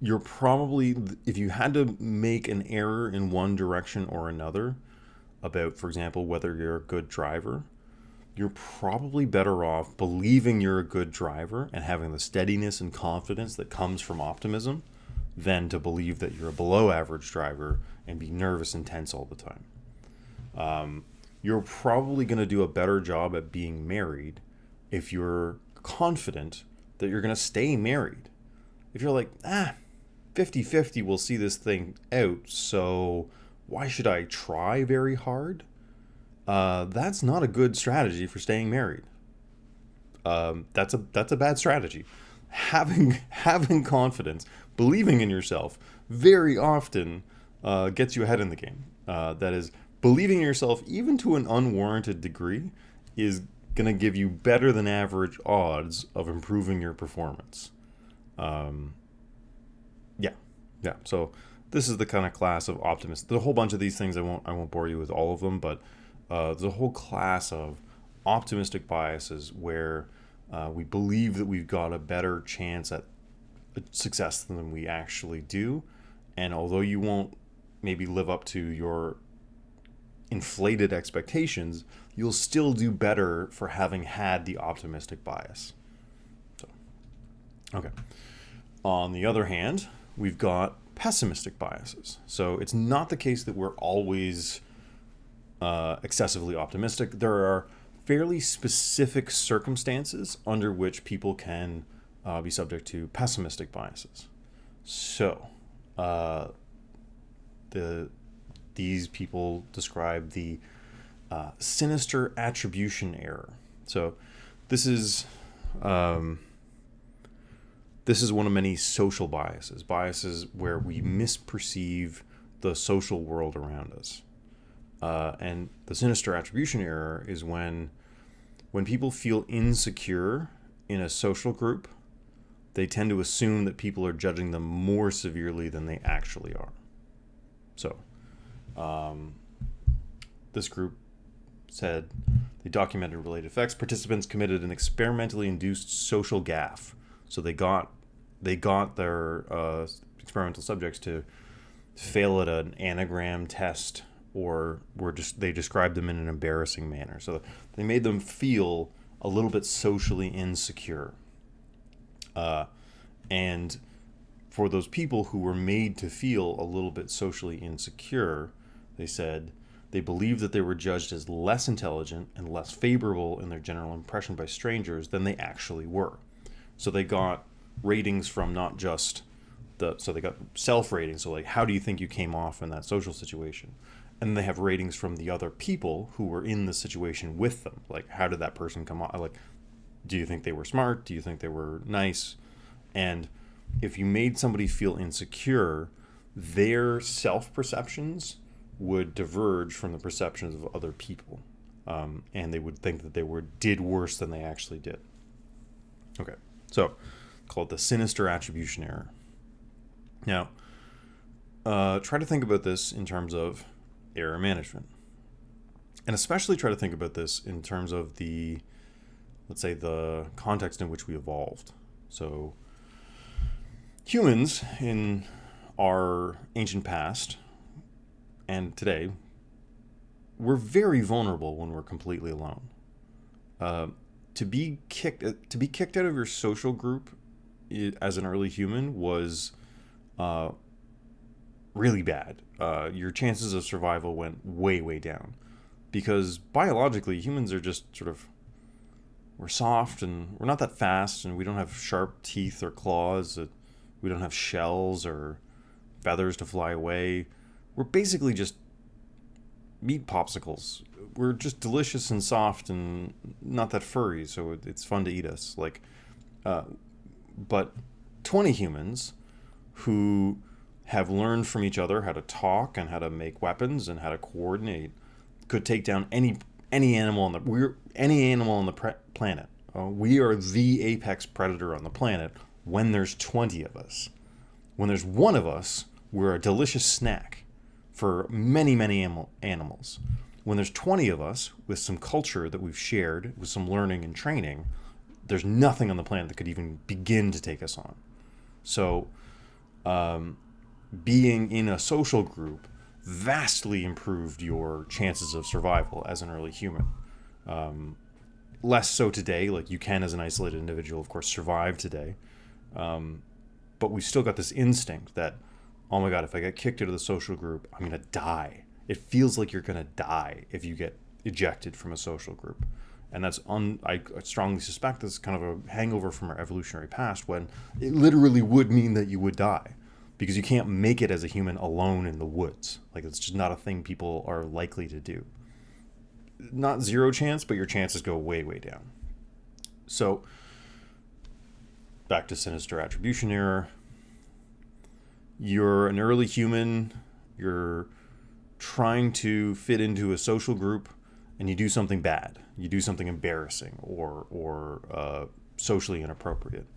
you're probably, if you had to make an error in one direction or another about, for example, whether you're a good driver, you're probably better off believing you're a good driver and having the steadiness and confidence that comes from optimism than to believe that you're a below average driver and be nervous and tense all the time. You're probably going to do a better job at being married if you're confident that you're going to stay married. If you're like, 50-50 will see this thing out, so why should I try very hard? That's not a good strategy for staying married. That's a bad strategy. Having confidence, believing in yourself, very often gets you ahead in the game. That is, believing in yourself, even to an unwarranted degree, is going to give you better than average odds of improving your performance. Yeah. So this is the kind of class of optimists. There's a whole bunch of these things. I won't bore you with all of them, but there's a whole class of optimistic biases where we believe that we've got a better chance at success than we actually do. And although you won't maybe live up to your inflated expectations, you'll still do better for having had the optimistic bias. So, okay. On the other hand, we've got pessimistic biases. So it's not the case that we're always excessively optimistic. There are fairly specific circumstances under which people can be subject to pessimistic biases. So these people describe the sinister attribution error. So this is one of many social biases where we misperceive the social world around us. And the sinister attribution error is when people feel insecure in a social group, they tend to assume that people are judging them more severely than they actually are. So, this group said they documented related effects. Participants committed an experimentally induced social gaffe. So they got their experimental subjects to fail at an anagram test, or they described them in an embarrassing manner. So they made them feel a little bit socially insecure. And for those people who were made to feel a little bit socially insecure, they said they believed that they were judged as less intelligent and less favorable in their general impression by strangers than they actually were. So they got ratings from not just so they got self-ratings, so like, how do you think you came off in that social situation? And then they have ratings from the other people who were in the situation with them. Like, how did that person come off? Like, do you think they were smart? Do you think they were nice? And if you made somebody feel insecure, their self-perceptions would diverge from the perceptions of other people. And they would think that they did worse than they actually did. Okay, so called the sinister attribution error. Now, try to think about this in terms of error management. And especially try to think about this in terms of let's say, the context in which we evolved. So, humans in our ancient past and today, we're very vulnerable when we're completely alone. To be kicked out of your social group as an early human was really bad. Your chances of survival went way, way down, because biologically humans are just we're soft and we're not that fast, and we don't have sharp teeth or claws. We don't have shells or feathers to fly away. We're basically just meat popsicles. We're just delicious and soft and not that furry, so it's fun to eat us. But 20 humans who have learned from each other how to talk and how to make weapons and how to coordinate could take down any animal on the planet. We are the apex predator on the planet when there's 20 of us. When there's one of us, we're a delicious snack for many, many animals. When there's 20 of us with some culture that we've shared, with some learning and training, there's nothing on the planet that could even begin to take us on. So, being in a social group vastly improved your chances of survival as an early human. Less so today, like you can as an isolated individual, of course, survive today. But we've still got this instinct that, oh my God, if I get kicked out of the social group, I'm going to die. It feels like you're going to die if you get ejected from a social group. And I strongly suspect that's kind of a hangover from our evolutionary past, when it literally would mean that you would die, because you can't make it as a human alone in the woods. Like, it's just not a thing people are likely to do. Not zero chance, but your chances go way, way down. So, back to sinister attribution error. You're an early human, you're trying to fit into a social group, and you do something bad. You do something embarrassing or socially inappropriate.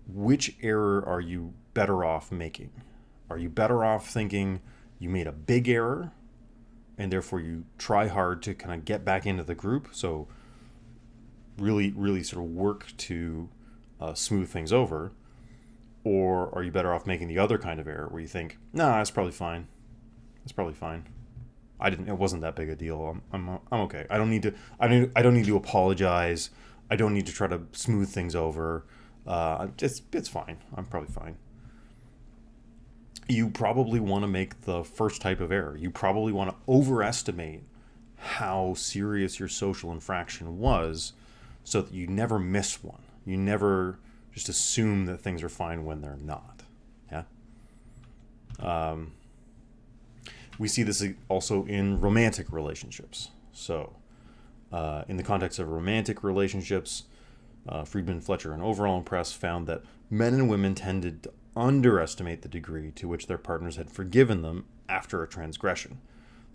Which error are you better off making? Are you better off thinking you made a big error and therefore you try hard to kind of get back into the group, so really, really sort of work to smooth things over? Or are you better off making the other kind of error where you think, nah, that's probably fine. It wasn't that big a deal. I'm okay. I don't need to apologize. I don't need to try to smooth things over. It's fine. I'm probably fine. You probably want to make the first type of error. You probably want to overestimate how serious your social infraction was, so that you never miss one. You never just assume that things are fine when they're not. Yeah. We see this also in romantic relationships. So, in the context of romantic relationships, Friedman, Fletcher, and Overall and Press found that men and women tended to underestimate the degree to which their partners had forgiven them after a transgression.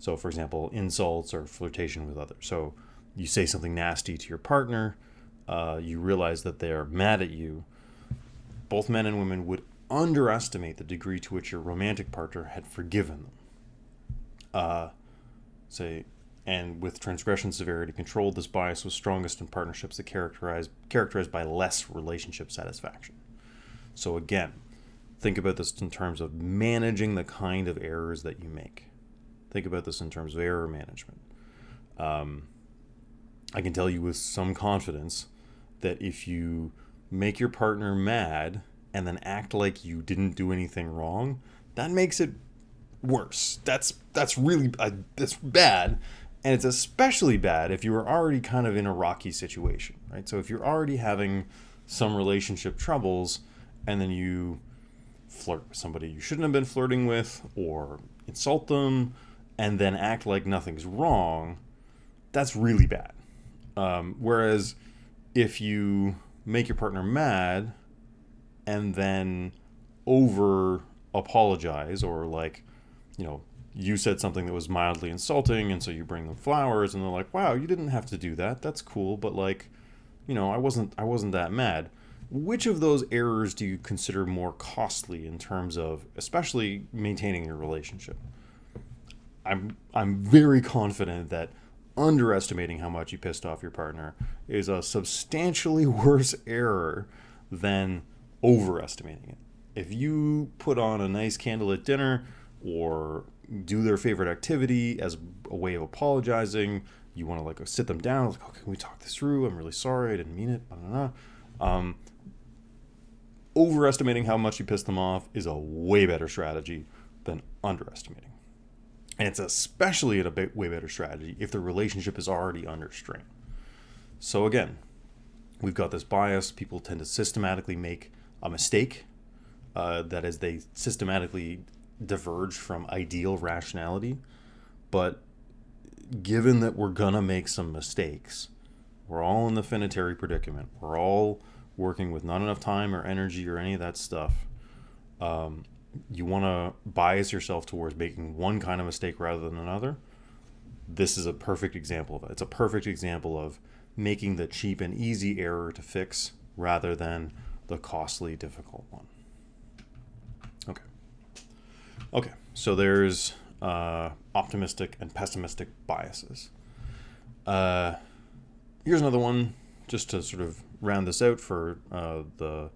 So, for example, insults or flirtation with others. So, you say something nasty to your partner, you realize that they're mad at you. Both men and women would underestimate the degree to which your romantic partner had forgiven them. And with transgression severity controlled, this bias was strongest in partnerships that characterized by less relationship satisfaction. So again, think about this in terms of managing the kind of errors that you make. Think about this in terms of error management. I can tell you with some confidence that if you make your partner mad and then act like you didn't do anything wrong, that makes it worse. That's really that's bad, and it's especially bad if you were already kind of in a rocky situation, right? So if you're already having some relationship troubles, and then you flirt with somebody you shouldn't have been flirting with, or insult them, and then act like nothing's wrong, that's really bad. Whereas if you make your partner mad and then over apologize, or like, you said something that was mildly insulting, and so you bring them flowers, and they're like, wow, you didn't have to do that, that's cool, but like, I wasn't that mad. Which of those errors do you consider more costly in terms of especially maintaining your relationship? I'm very confident that underestimating how much you pissed off your partner is a substantially worse error than overestimating it. If you put on a nice candlelit dinner or do their favorite activity as a way of apologizing, you want to like sit them down, like, oh, can we talk this through? I'm really sorry, I didn't mean it. Blah, blah, blah. Overestimating how much you pissed them off is a way better strategy than underestimating. And it's especially way better strategy if the relationship is already under strain. So again, we've got this bias. People tend to systematically make a mistake. That is, they systematically diverge from ideal rationality. But given that we're going to make some mistakes, we're all in the finitary predicament. We're all working with not enough time or energy or any of that stuff. You want to bias yourself towards making one kind of mistake rather than another. This is a perfect example of it. It's a perfect example of making the cheap and easy error to fix rather than the costly, difficult one. Okay, so there's optimistic and pessimistic biases. Here's another one, just to sort of round this out for the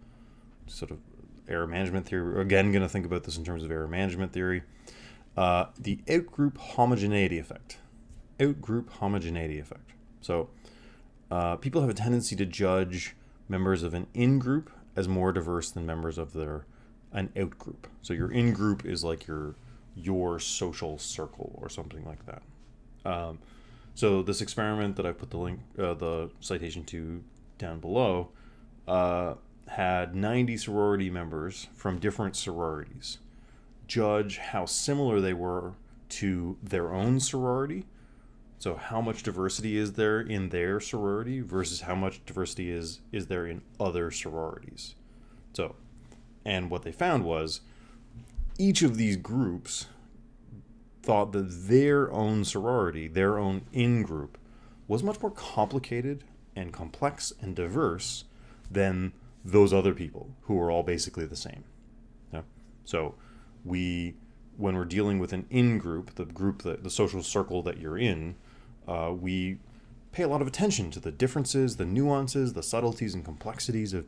sort of error management theory. We're again going to think about this in terms of error management theory. The outgroup homogeneity effect. Outgroup homogeneity effect. So people have a tendency to judge members of an in-group as more diverse than members of an out-group. So your in-group is like your social circle or something like that. So this experiment that I put the citation to down below, had 90 sorority members from different sororities judge how similar they were to their own sorority. So how much diversity is there in their sorority versus how much diversity is there in other sororities. So, and what they found was each of these groups thought that their own sorority, their own in-group, was much more complicated and complex and diverse than those other people who were all basically the same. Yeah? So when we're dealing with an in-group, the social circle that you're in, we pay a lot of attention to the differences, the nuances, the subtleties and complexities of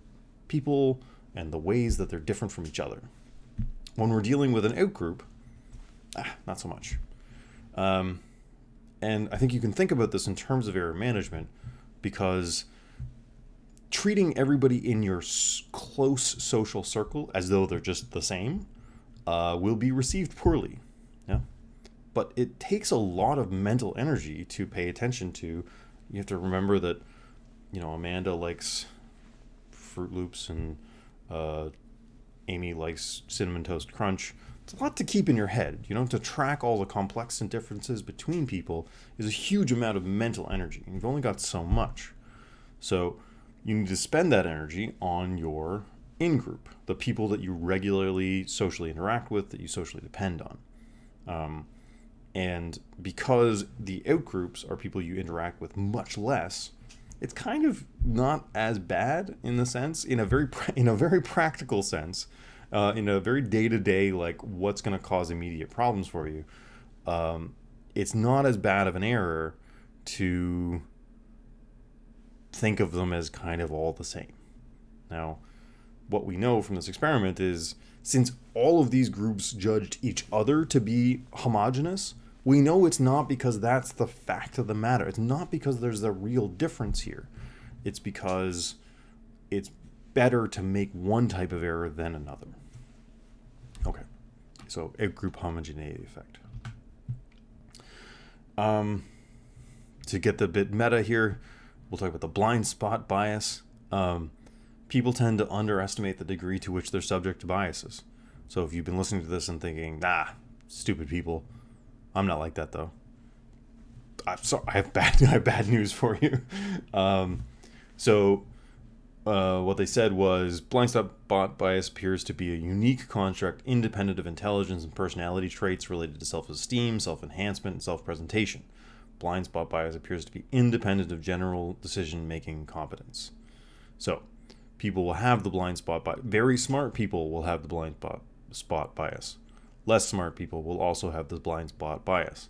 people and the ways that they're different from each other. When we're dealing with an out-group, not so much. And I think you can think about this in terms of error management, because treating everybody in your close social circle as though they're just the same will be received poorly. Yeah? But it takes a lot of mental energy to pay attention to. You have to remember that, Amanda likes Fruit Loops and Amy likes Cinnamon Toast Crunch. It's a lot to keep in your head. To track all the complex and differences between people is a huge amount of mental energy. And you've only got so much. So you need to spend that energy on your in-group, the people that you regularly socially interact with, that you socially depend on. And because the outgroups are people you interact with much less, it's kind of not as bad in the sense, in a very practical sense, in a very day-to-day, like what's going to cause immediate problems for you. It's not as bad of an error to think of them as kind of all the same. Now, what we know from this experiment is, since all of these groups judged each other to be homogeneous, we know it's not because that's the fact of the matter. It's not because there's a real difference here. It's because it's better to make one type of error than another. Okay, so outgroup homogeneity effect. To get the bit meta here, we'll talk about the blind spot bias. People tend to underestimate the degree to which they're subject to biases. So if you've been listening to this and thinking, stupid people, I'm not like that though. I'm sorry, I have bad news for you. What they said was, blind spot bias appears to be a unique construct independent of intelligence and personality traits related to self-esteem, self-enhancement, and self-presentation. Blind spot bias appears to be independent of general decision-making competence. So, people will have the blind spot bias. Very smart people will have the blind spot bias. Less smart people will also have the blind spot bias.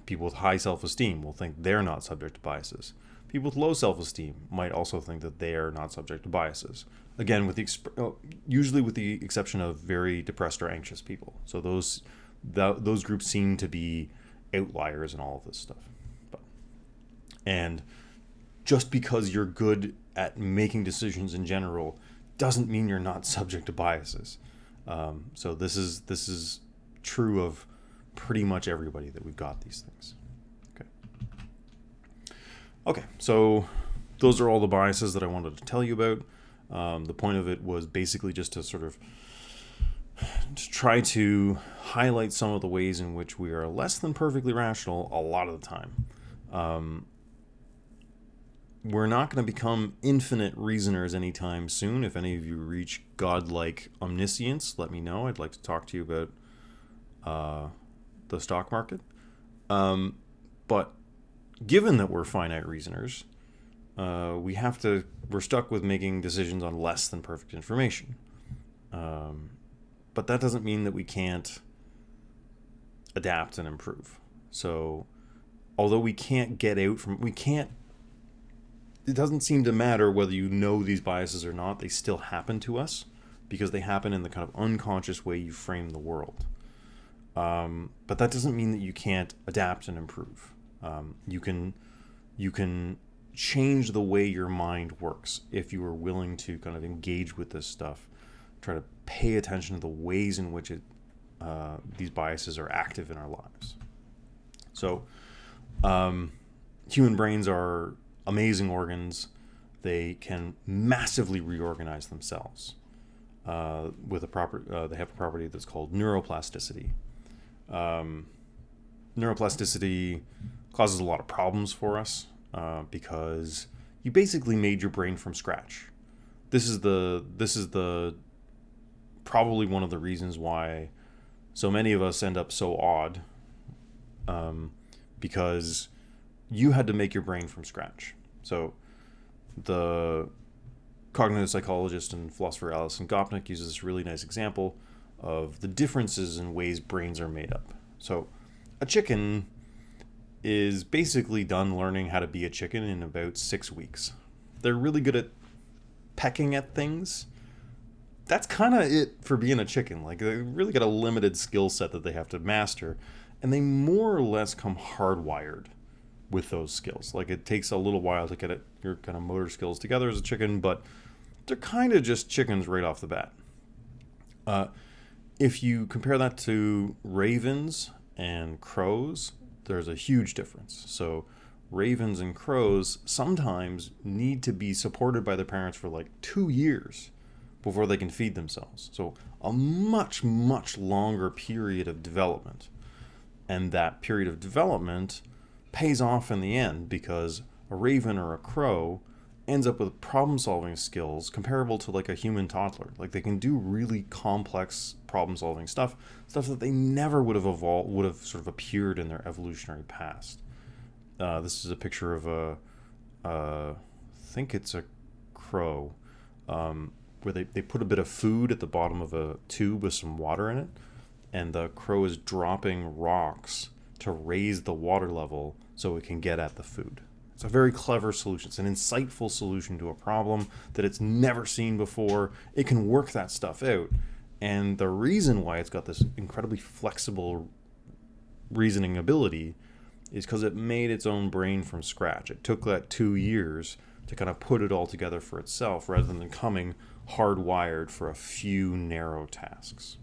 People with high self-esteem will think they're not subject to biases. People with low self-esteem might also think that they are not subject to biases. Again, usually with the exception of very depressed or anxious people. So those groups seem to be outliers in all of this stuff. And just because you're good at making decisions in general doesn't mean you're not subject to biases. So this is true of pretty much everybody that we've got these things. Okay, so those are all the biases that I wanted to tell you about. The point of it was basically just to sort of try to highlight some of the ways in which we are less than perfectly rational a lot of the time. We're not going to become infinite reasoners anytime soon. If any of you reach godlike omniscience, let me know. I'd like to talk to you about the stock market. But given that we're finite reasoners, we're stuck with making decisions on less than perfect information. But that doesn't mean that we can't adapt and improve. So, although we can't it doesn't seem to matter whether you know these biases or not, they still happen to us because they happen in the kind of unconscious way you frame the world. But that doesn't mean that you can't adapt and improve. You can change the way your mind works if you are willing to kind of engage with this stuff, try to pay attention to the ways in which these biases are active in our lives. So, human brains are amazing organs. They can massively reorganize themselves with they have a property that's called neuroplasticity. Neuroplasticity causes a lot of problems for us because you basically made your brain from scratch. This is the probably one of the reasons why so many of us end up so odd, because you had to make your brain from scratch. So the cognitive psychologist and philosopher Alison Gopnik uses this really nice example of the differences in ways brains are made up. So a chicken is basically done learning how to be a chicken in about 6 weeks. They're really good at pecking at things. That's kind of it for being a chicken. Like, they really got a limited skill set that they have to master, and they more or less come hardwired with those skills. Like, it takes a little while to get your kind of motor skills together as a chicken, but they're kind of just chickens right off the bat. If you compare that to ravens and crows, there's a huge difference. So ravens and crows sometimes need to be supported by their parents for like 2 years before they can feed themselves. So a much, much longer period of development. And that period of development pays off in the end, because a raven or a crow ends up with problem solving skills comparable to like a human toddler. Like they can do really complex problem solving stuff that they never would have sort of appeared in their evolutionary past. This is a picture of I think it's a crow, where they put a bit of food at the bottom of a tube with some water in it, and the crow is dropping rocks to raise the water level so it can get at the food. It's a very clever solution. It's an insightful solution to a problem that it's never seen before. It can work that stuff out. And the reason why it's got this incredibly flexible reasoning ability is because it made its own brain from scratch. It took that 2 years to kind of put it all together for itself rather than coming hardwired for a few narrow tasks.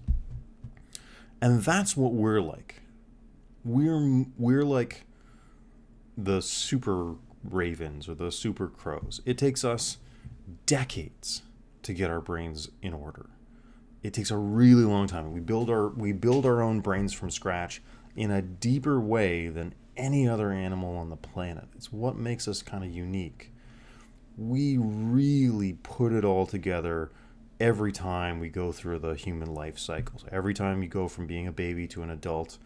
And that's what we're like. We're like the super ravens or the super crows. It takes us decades to get our brains in order. It takes a really long time. We build our own brains from scratch in a deeper way than any other animal on the planet. It's what makes us kind of unique. We really put it all together every time we go through the human life cycles. Every time you go from being a baby to an adult,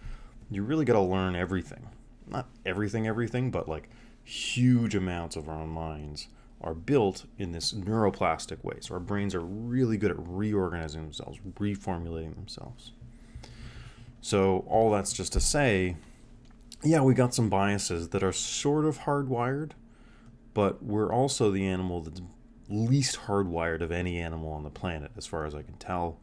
you really got to learn everything. Not everything, but like huge amounts of our own minds are built in this neuroplastic way. So our brains are really good at reorganizing themselves, reformulating themselves. So all that's just to say, yeah, we got some biases that are sort of hardwired, but we're also the animal that's least hardwired of any animal on the planet, as far as I can tell.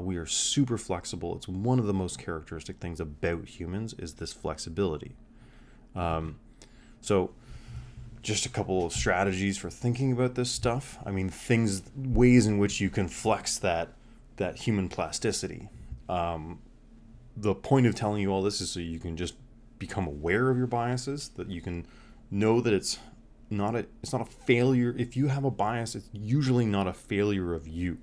We are super flexible. It's one of the most characteristic things about humans is this flexibility. So just a couple of strategies for thinking about this stuff. I mean, ways in which you can flex that human plasticity. The point of telling you all this is so you can just become aware of your biases, that you can know that it's not a failure. If you have a bias, it's usually not a failure of you.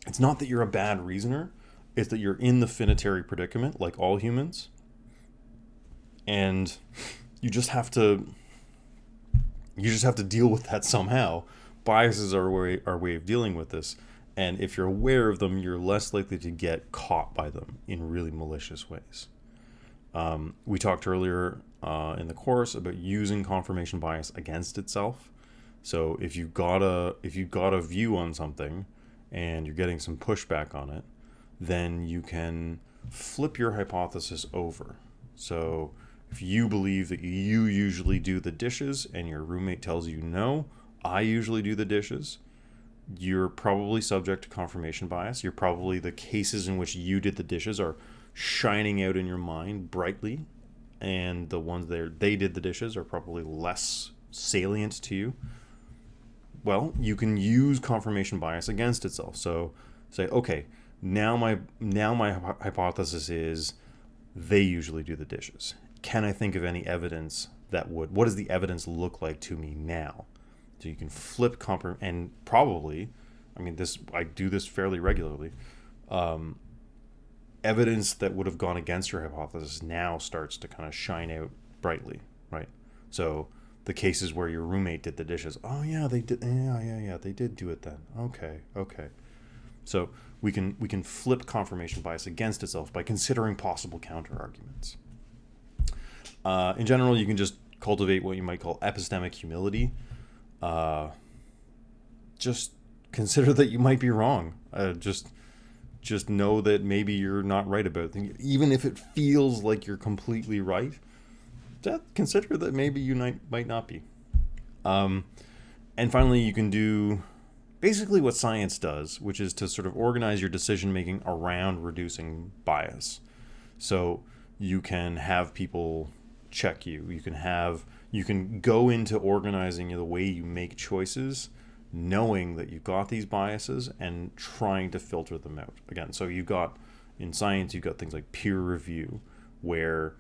It's not that you're a bad reasoner. It's that you're in the finitary predicament, like all humans, and you just have to deal with that somehow. Biases are our way of dealing with this, and if you're aware of them, you're less likely to get caught by them in really malicious ways. We talked earlier in the course about using confirmation bias against itself. So if you've got a view on something and you're getting some pushback on it, then you can flip your hypothesis over. So if you believe that you usually do the dishes and your roommate tells you no, I usually do the dishes, you're probably subject to confirmation bias. You're probably, the cases in which you did the dishes are shining out in your mind brightly, and the ones they did the dishes are probably less salient to you. Well, you can use confirmation bias against itself. So say, okay, now my hypothesis is they usually do the dishes. Can I think of any evidence what does the evidence look like to me now? So you can flip and probably, I do this fairly regularly. Evidence that would have gone against your hypothesis now starts to kind of shine out brightly, right? So the cases where your roommate did the dishes, oh yeah, they did, yeah, they did do it then. Okay. So we can flip confirmation bias against itself by considering possible counter arguments. In general, you can just cultivate what you might call epistemic humility. Just consider that you might be wrong. Just know that maybe you're not right about things. Even if it feels like you're completely right, consider that maybe you might not be. And finally, you can do basically what science does, which is to sort of organize your decision making around reducing bias. So you can have people check you. You can go into organizing the way you make choices, knowing that you've got these biases and trying to filter them out. Again, so in science, you've got things like peer review, where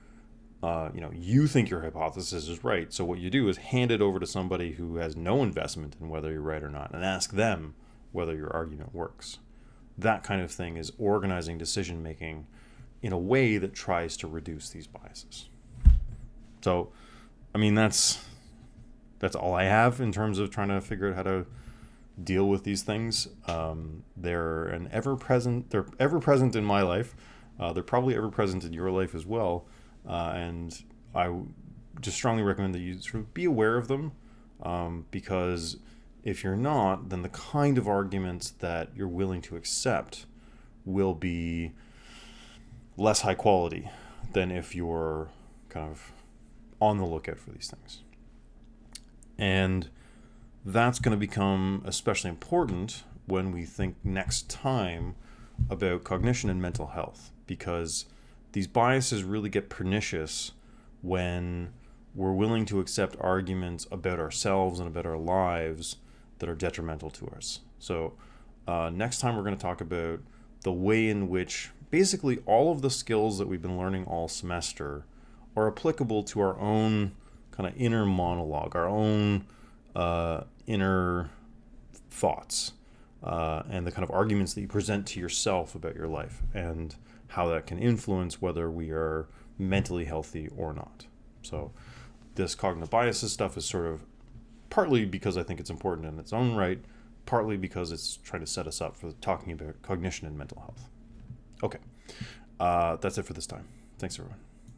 you think your hypothesis is right. So what you do is hand it over to somebody who has no investment in whether you're right or not, and ask them whether your argument works. That kind of thing is organizing decision making in a way that tries to reduce these biases. So, that's that's all I have in terms of trying to figure out how to deal with these things. They're ever present in my life. They're probably ever present in your life as well. And I just strongly recommend that you sort of be aware of them, because if you're not, then the kind of arguments that you're willing to accept will be less high quality than if you're kind of on the lookout for these things. And that's going to become especially important when we think next time about cognition and mental health, because these biases really get pernicious when we're willing to accept arguments about ourselves and about our lives that are detrimental to us. So next time we're going to talk about the way in which basically all of the skills that we've been learning all semester are applicable to our own kind of inner monologue, our own inner thoughts, and the kind of arguments that you present to yourself about your life, and how that can influence whether we are mentally healthy or not. So this cognitive biases stuff is sort of partly because I think it's important in its own right, partly because it's trying to set us up for talking about cognition and mental health. Okay, that's it for this time. Thanks, everyone.